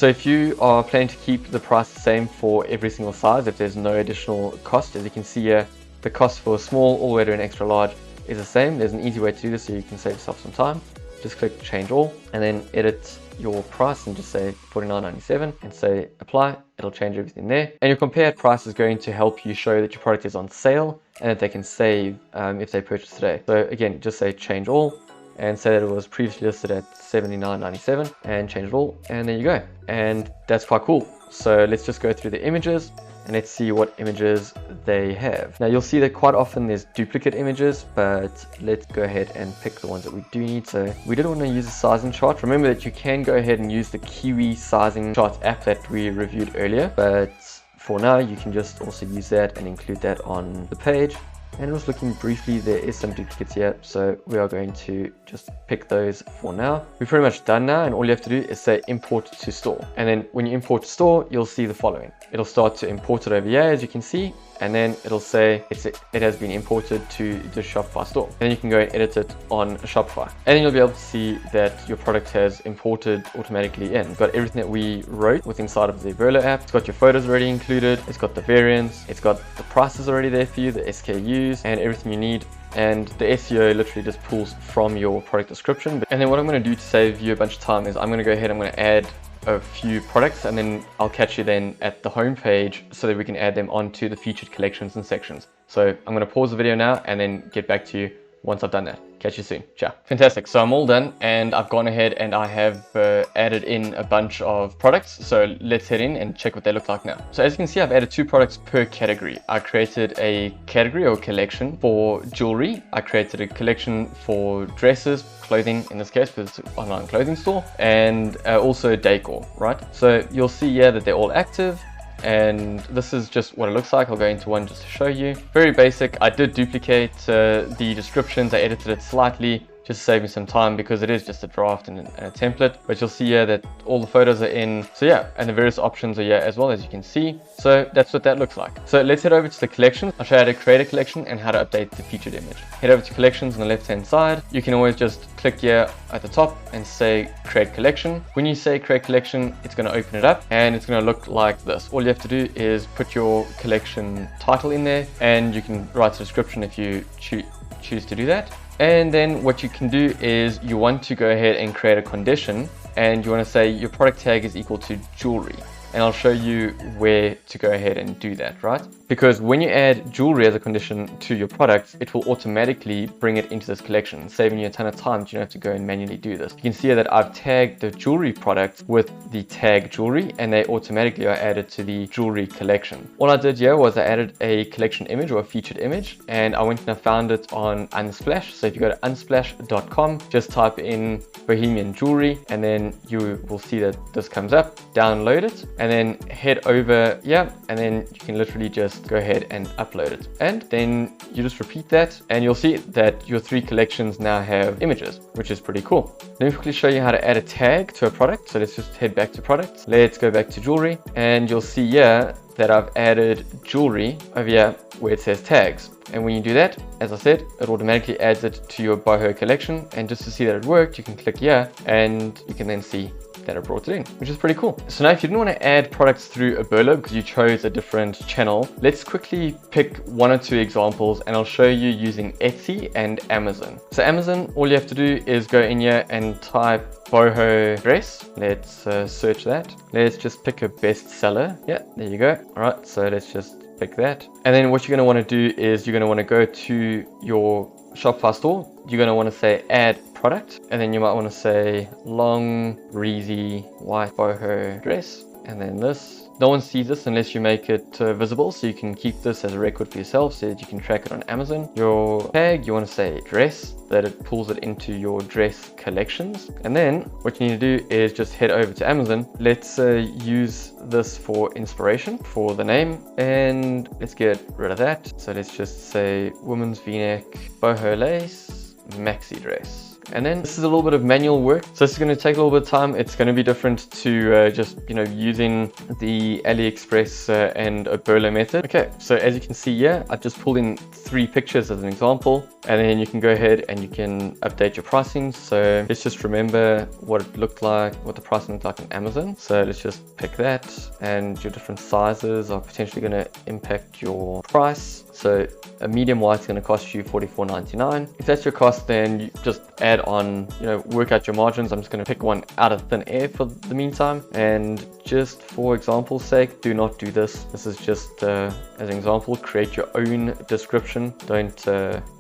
S2: So if you are planning to keep the price the same for every single size, if there's no additional cost, as you can see here, the cost for a small all the way to an extra large is the same. There's an easy way to do this so you can save yourself some time. Just click change all and then edit your price and just say $49.97 and say apply. It'll change everything there. And your compared price is going to help you show that your product is on sale and that they can save if they purchase today. So again, just say change all and say that it was previously listed at $79.97 and change it all, and there you go. And that's quite cool. So let's just go through the images and let's see what images they have. Now you'll see that quite often there's duplicate images, but let's go ahead and pick the ones that we do need. So we did want to use a sizing chart. Remember that you can go ahead and use the Kiwi sizing charts app that we reviewed earlier, but for now you can just also use that and include that on the page. And just looking briefly, there is some duplicates here, so we are going to just pick those for now. We're pretty much done now, and all you have to do is say import to store. And then when you import to store, you'll see the following. It'll start to import it over here, as you can see, and then it'll say it has been imported to the Shopify store. And then you can go and edit it on Shopify. And then you'll be able to see that your product has imported automatically in. It's got everything that we wrote with inside of the Oberlo app. It's got your photos already included. It's got the variants. It's got the prices already there for you, the SKUs, and everything you need. And the SEO literally just pulls from your product description. And then what I'm going to do to save you a bunch of time is I'm going to go ahead, I'm going to add a few products, and then I'll catch you then at the home page so that we can add them onto the featured collections and sections. So I'm going to pause the video now and then get back to you once I've done that. Catch you soon. Ciao. Fantastic. So I'm all done and I've gone ahead and I have added in a bunch of products. So let's head in and check what they look like now. So as you can see, I've added 2 products per category. I created a category or collection for jewelry. I created a collection for dresses, clothing in this case, because it's an online clothing store, and also decor, right? So you'll see here that they're all active. And this is just what it looks like. I'll go into one just to show you. Very basic. I did duplicate the descriptions. I edited it slightly just to save me some time because it is just a draft and a template. But you'll see here that all the photos are in. So yeah, and the various options are here as well, as you can see. So that's what that looks like. So let's head over to the collections. I'll show you how to create a collection and how to update the featured image. Head over to collections on the left hand side. You can always just click here at the top and say create collection. When you say create collection, it's going to open it up and it's going to look like this. All you have to do is put your collection title in there, and you can write a description if you choose to do that. And then what you can do is you want to go ahead and create a condition, and you want to say your product tag is equal to jewelry. And I'll show you where to go ahead and do that, right? Because when you add jewelry as a condition to your product, it will automatically bring it into this collection, saving you a ton of time. You don't have to go and manually do this. You can see that I've tagged the jewelry product with the tag jewelry, and they automatically are added to the jewelry collection. All I did here was I added a collection image or a featured image, and I went and I found it on Unsplash. So if you go to unsplash.com, just type in Bohemian jewelry, and then you will see that this comes up. Download it, and then head over here, and then you can literally just go ahead and upload it. And then you just repeat that, and you'll see that your 3 collections now have images, which is pretty cool. Let me quickly show you how to add a tag to a product. So let's just head back to products. Let's go back to jewelry, and you'll see here that I've added jewelry over here where it says tags. And when you do that, as I said, it automatically adds it to your boho collection. And just to see that it worked, you can click here and you can then see that it brought it in, which is pretty cool. So now if you didn't want to add products through Oberlo because you chose a different channel, let's quickly pick 1 or 2 examples, and I'll show you using Etsy and Amazon. So Amazon, all you have to do is go in here and type boho dress. Let's search that. Let's just pick a bestseller. Yeah, there you go. All right, so let's just pick that. And then what you're going to want to do is you're going to want to go to your Shopify store. You're going to want to say add product, and then you might want to say long breezy white boho dress, and then this. No one sees this unless you make it visible, so you can keep this as a record for yourself so that you can track it on Amazon. Your tag, you want to say dress, that it pulls it into your dress collections. And then what you need to do is just head over to Amazon. Let's use this for inspiration for the name, and let's get rid of that. So let's just say women's v-neck boho lace maxi dress. And then this is a little bit of manual work. So this is going to take a little bit of time. It's going to be different to just, using the AliExpress and Oberlo method. Okay, so as you can see here, I've just pulled in 3 pictures as an example, and then you can go ahead and you can update your pricing. So let's just remember what it looked like, what the pricing looked like on Amazon. So let's just pick that, and your different sizes are potentially going to impact your price. So a medium white is going to cost you $44.99. If that's your cost, then you just add on, work out your margins. I'm just going to pick one out of thin air for the meantime. And just for example's sake, do not do this. This is just as an example. Create your own description. Don't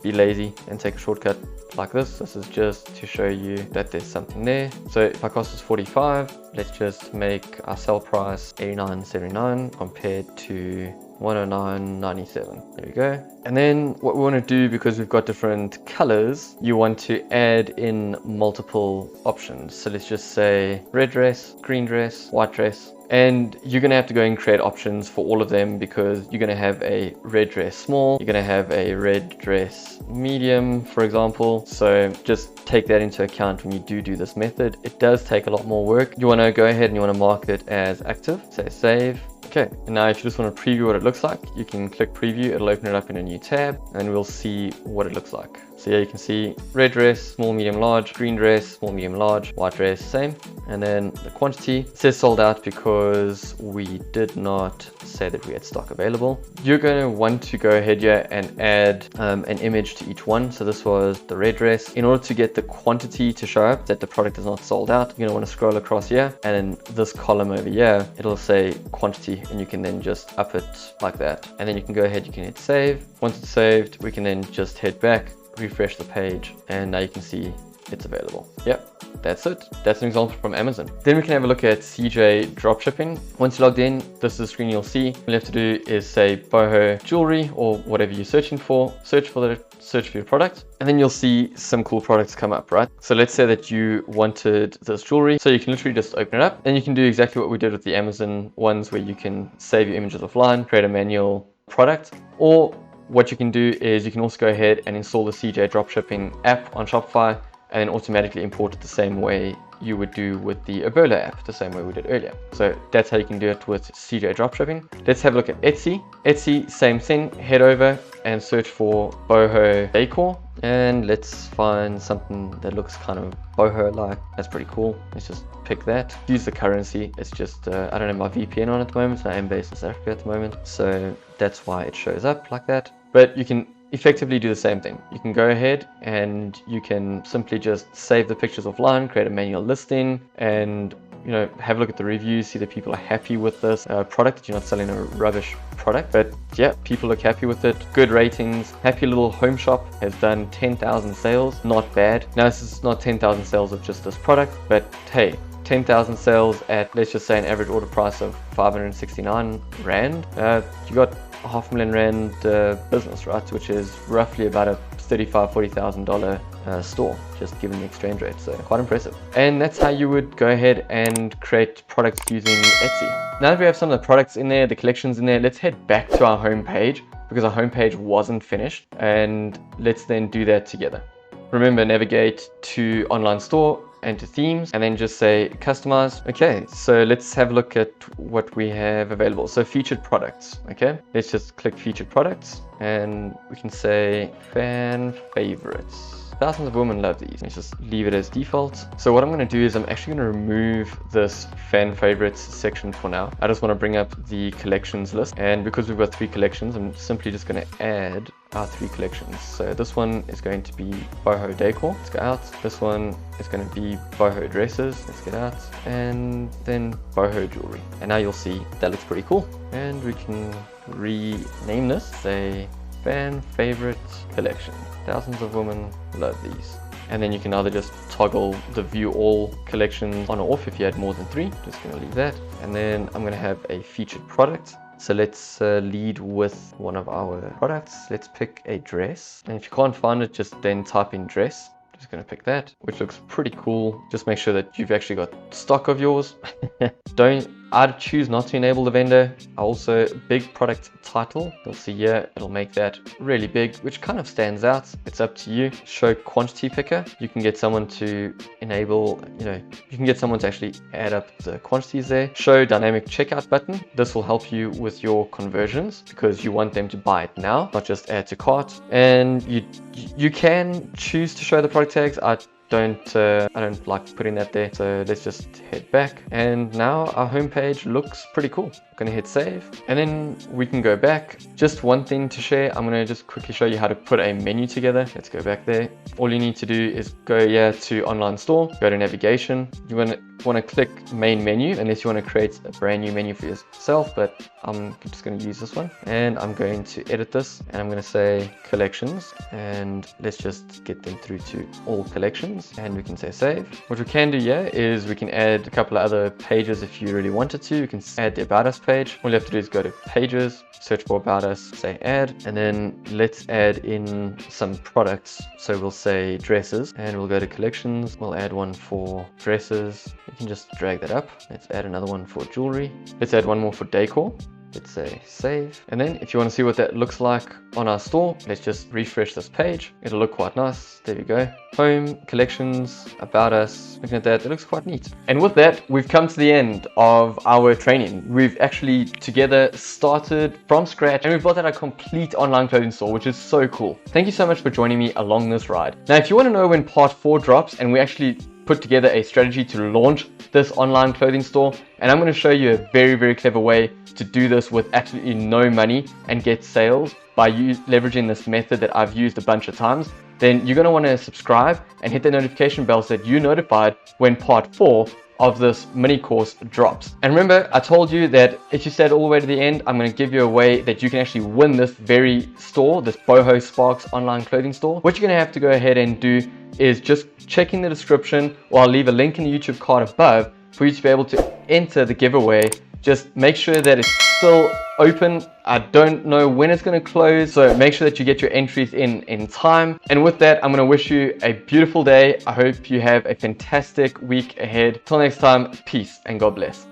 S2: be lazy and take a shortcut like this. This is just to show you that there's something there. So if our cost is 45, let's just make our sell price $89.79 compared to $109.97. There we go. And then what we want to do, because we've got different colors, you want to add in multiple options. So let's just say red dress, green dress, white dress. And you're going to have to go and create options for all of them, because you're going to have a red dress small, you're going to have a red dress medium, for example. So just take that into account when you do this method. It does take a lot more work. You want to go ahead and you want to mark it as active. Say save. Okay, and now if you just want to preview what it looks like, you can click preview. It'll open it up in a new tab and we'll see what it looks like. So yeah, you can see red dress, small, medium, large, green dress, small, medium, large, white dress, same. And then the quantity, it says sold out because we did not say that we had stock available. You're going to want to go ahead here and add an image to each one. So this was the red dress. In order to get the quantity to show up that the product is not sold out, you're going to want to scroll across here, and in this column over here, it'll say quantity, and you can then just up it like that. And then you can go ahead, you can hit save. Once it's saved, we can then just head back, refresh the page, and now you can see it's available. Yep, that's it. That's an example from Amazon. Then we can have a look at CJ Dropshipping. Once you're logged in, this is the screen you'll see. All you have to do is say boho jewelry or whatever you're searching for. Search for your product, and then you'll see some cool products come up, right? So let's say that you wanted this jewelry. So you can literally just open it up, and you can do exactly what we did with the Amazon ones, where you can save your images offline, create a manual product, or what you can do is you can also go ahead and install the CJ Dropshipping app on Shopify, and then automatically import it the same way you would do with the Oberlo app, the same way we did earlier. So that's how you can do it with CJ Dropshipping. Let's have a look at Etsy. Etsy, same thing. Head over and search for boho decor, and let's find something that looks kind of boho-like. That's pretty cool. Let's just pick that. Use the currency. It's just I don't have my VPN on at the moment, so I am based in South Africa at the moment, so that's why it shows up like that. But you can effectively do the same thing. You can go ahead and you can simply just save the pictures offline, create a manual listing, and have a look at the reviews, see that people are happy with this product, that you're not selling a rubbish product. But yeah, people look happy with it, good ratings. Happy Little Home Shop has done 10,000 sales, not bad. Now this is not 10,000 sales of just this product, but hey, 10,000 sales at, let's just say, an average order price of 569 Rand. You got R500,000 Rand business, right? Which is roughly about a $35,000-$40,000 store, just given the exchange rate. So quite impressive. And that's how you would go ahead and create products using Etsy. Now that we have some of the products in there, the collections in there, let's head back to our home page, because our home page wasn't finished, and let's then do that together. Remember, navigate to online store and to themes, and then just say customize. Okay, so let's have a look at what we have available. So featured products. Okay, let's just click featured products, and we can say fan favorites. Thousands of women love these. Let's just leave it as default. So what I'm going to do is I'm actually going to remove this fan favorites section for now. I just want to bring up the collections list, and because we've got 3 collections, I'm simply just going to add our 3 collections. So this one is going to be boho decor. Let's go out. This one is going to be boho dresses. Let's get out. And then boho jewelry. And now you'll see that looks pretty cool. And we can rename this, say fan favorite collection. Thousands of women love these. And then you can either just toggle the view all collections on or off if you had more than 3. Just going to leave that. And then I'm going to have a featured product. So let's lead with one of our products. Let's pick a dress. And if you can't find it, just then type in dress. Just going to pick that, which looks pretty cool. Just make sure that you've actually got stock of yours. Don't I'd choose not to enable the vendor. Also, big product title, you'll see here, it'll make that really big, which kind of stands out. It's up to you. Show quantity picker. You can get someone to enable, you can get someone to actually add up the quantities there. Show dynamic checkout button. This will help you with your conversions because you want them to buy it now, not just add to cart. And you can choose to show the product tags. I don't like putting that there, so let's just head back. And now our homepage looks pretty cool. I'm gonna hit save, and then we can go back. Just one thing to share, I'm gonna just quickly show you how to put a menu together. Let's go back there. All you need to do is go here to online store, go to navigation. You want to click main menu unless you want to create a brand new menu for yourself, but I'm just going to use this one, and I'm going to edit this, and I'm going to say collections, and let's just get them through to all collections, and we can say save. What we can do here is we can add a couple of other pages if you really wanted to. You can add the about us page. All you have to do is go to pages, search for about us, say add, and then let's add in some products. So we'll say dresses, and we'll go to collections. We'll add one for dresses. You can just drag that up. Let's add another one for jewelry. Let's add one more for decor. Let's say save. And then if you want to see what that looks like on our store, let's just refresh this page. It'll look quite nice. There we go. Home, collections, about us. Looking at that, it looks quite neat. And with that, we've come to the end of our training. We've actually together started from scratch, and we've built out a complete online clothing store, which is so cool. Thank you so much for joining me along this ride. Now, if you want to know when part 4 drops, and we actually put together a strategy to launch this online clothing store, and I'm going to show you a very, very clever way to do this with absolutely no money and get sales by leveraging this method that I've used a bunch of times, then you're going to want to subscribe and hit the notification bell so that you're notified when part 4 of this mini course drops. And remember, I told you that if you stayed all the way to the end, I'm going to give you a way that you can actually win this very store, this Boho Sparks online clothing store. What you're going to have to go ahead and do is just check in the description, or I'll leave a link in the YouTube card above for you to be able to enter the giveaway. Just make sure that it's still open. I don't know when it's going to close, so make sure that you get your entries in time. And with that, I'm going to wish you a beautiful day. I hope you have a fantastic week ahead. Till next time, peace and God bless.